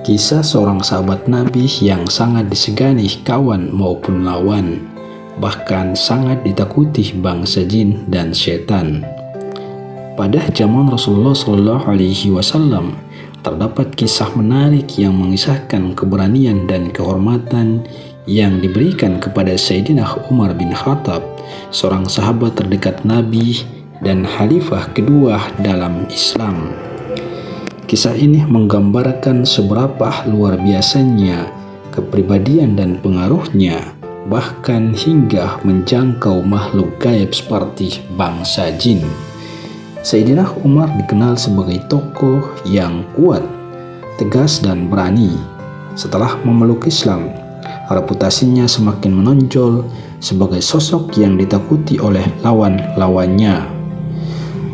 Kisah seorang sahabat Nabi yang sangat disegani kawan maupun lawan, bahkan sangat ditakuti bangsa jin dan setan. Pada zaman Rasulullah SAW, terdapat kisah menarik yang mengisahkan keberanian dan kehormatan yang diberikan kepada Sayyidina Umar bin Khattab, seorang sahabat terdekat Nabi dan khalifah kedua dalam Islam. Kisah ini menggambarkan seberapa luar biasanya kepribadian dan pengaruhnya, bahkan hingga menjangkau makhluk gaib seperti bangsa jin. Sayyidina Umar dikenal sebagai tokoh yang kuat, tegas dan berani. Setelah memeluk Islam, reputasinya semakin menonjol sebagai sosok yang ditakuti oleh lawan-lawannya.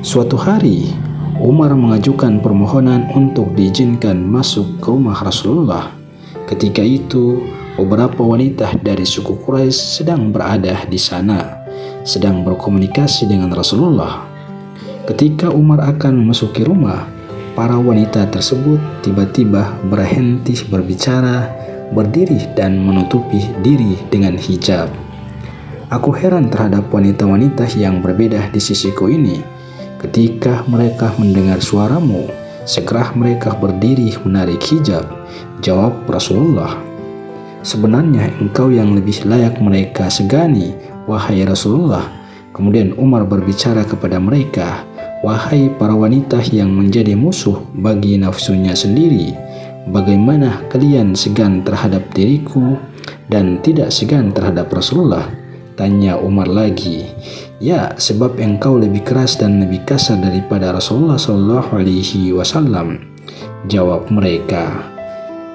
Suatu hari, Umar mengajukan permohonan untuk diizinkan masuk ke rumah Rasulullah. Ketika itu, beberapa wanita dari suku Quraisy sedang berada di sana, sedang berkomunikasi dengan Rasulullah. Ketika Umar akan memasuki rumah, para wanita tersebut tiba-tiba berhenti berbicara, berdiri dan menutupi diri dengan hijab. Aku heran terhadap wanita-wanita yang berbeda di sisiku ini. Ketika mereka mendengar suaramu, segera mereka berdiri menarik hijab. Jawab Rasulullah, sebenarnya engkau yang lebih layak mereka segani, wahai Rasulullah. Kemudian Umar berbicara kepada mereka, wahai para wanita yang menjadi musuh bagi nafsunya sendiri, bagaimana kalian segan terhadap diriku dan tidak segan terhadap Rasulullah? Tanya Umar lagi. Ya, sebab engkau lebih keras dan lebih kasar daripada Rasulullah SAW. Jawab mereka.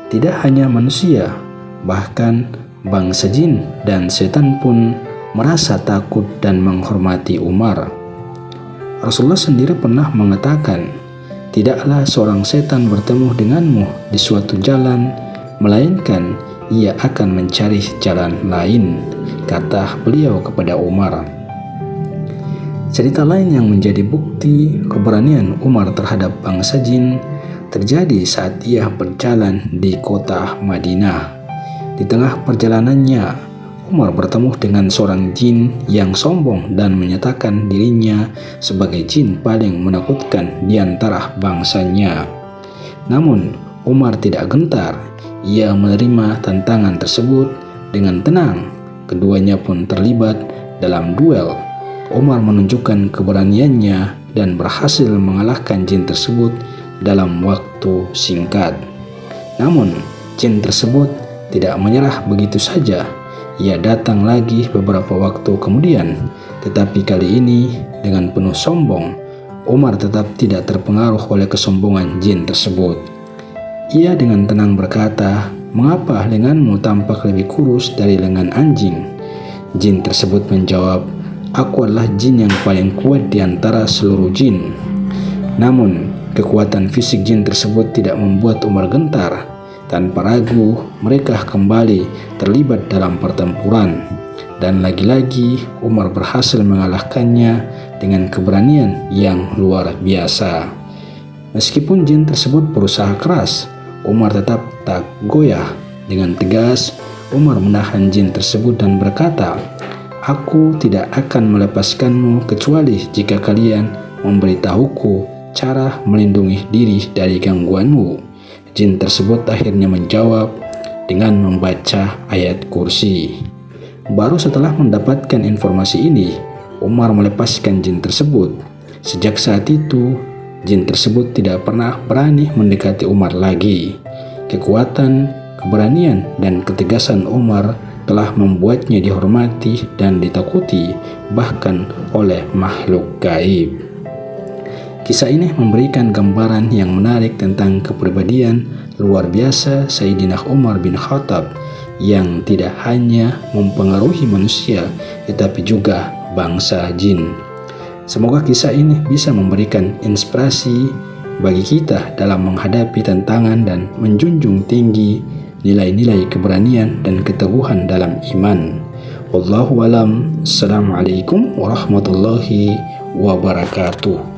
Tidak hanya manusia, bahkan bangsa jin dan setan pun merasa takut dan menghormati Umar. Rasulullah sendiri pernah mengatakan, tidaklah seorang setan bertemu denganmu di suatu jalan, melainkan ia akan mencari jalan lain, kata beliau kepada Umar. Cerita lain yang menjadi bukti keberanian Umar terhadap bangsa jin terjadi saat ia berjalan di kota Madinah. Di tengah perjalanannya, Umar bertemu dengan seorang jin yang sombong dan menyatakan dirinya sebagai jin paling menakutkan di antara bangsanya. Namun, Umar tidak gentar. Ia menerima tantangan tersebut dengan tenang. Keduanya pun terlibat dalam duel. Umar menunjukkan keberaniannya dan berhasil mengalahkan jin tersebut dalam waktu singkat. Namun, jin tersebut tidak menyerah begitu saja. Ia datang lagi beberapa waktu kemudian, tetapi kali ini dengan penuh sombong. Umar tetap tidak terpengaruh oleh kesombongan jin tersebut. Ia dengan tenang berkata, "Mengapa lenganmu tampak lebih kurus dari lengan anjing?" Jin tersebut menjawab, "Aku adalah jin yang paling kuat di antara seluruh jin." Namun, kekuatan fisik jin tersebut tidak membuat Umar gentar. Tanpa ragu, mereka kembali terlibat dalam pertempuran. Dan lagi-lagi, Umar berhasil mengalahkannya dengan keberanian yang luar biasa. Meskipun jin tersebut berusaha keras, Umar tetap tak goyah. Dengan tegas, Umar menahan jin tersebut dan berkata, "Aku tidak akan melepaskanmu kecuali jika kalian memberitahuku cara melindungi diri dari gangguanmu." Jin tersebut akhirnya menjawab dengan membaca ayat kursi. Baru setelah mendapatkan informasi ini, Umar melepaskan jin tersebut. Sejak saat itu, jin tersebut tidak pernah berani mendekati Umar lagi. Kekuatan, keberanian, dan ketegasan Umar telah membuatnya dihormati dan ditakuti bahkan oleh makhluk gaib. Kisah ini memberikan gambaran yang menarik tentang kepribadian luar biasa Sayyidina Umar bin Khattab yang tidak hanya mempengaruhi manusia tetapi juga bangsa jin. Semoga kisah ini bisa memberikan inspirasi bagi kita dalam menghadapi tantangan dan menjunjung tinggi nilai-nilai keberanian dan keteguhan dalam iman. Wallahu alam. Assalamualaikum warahmatullahi wabarakatuh.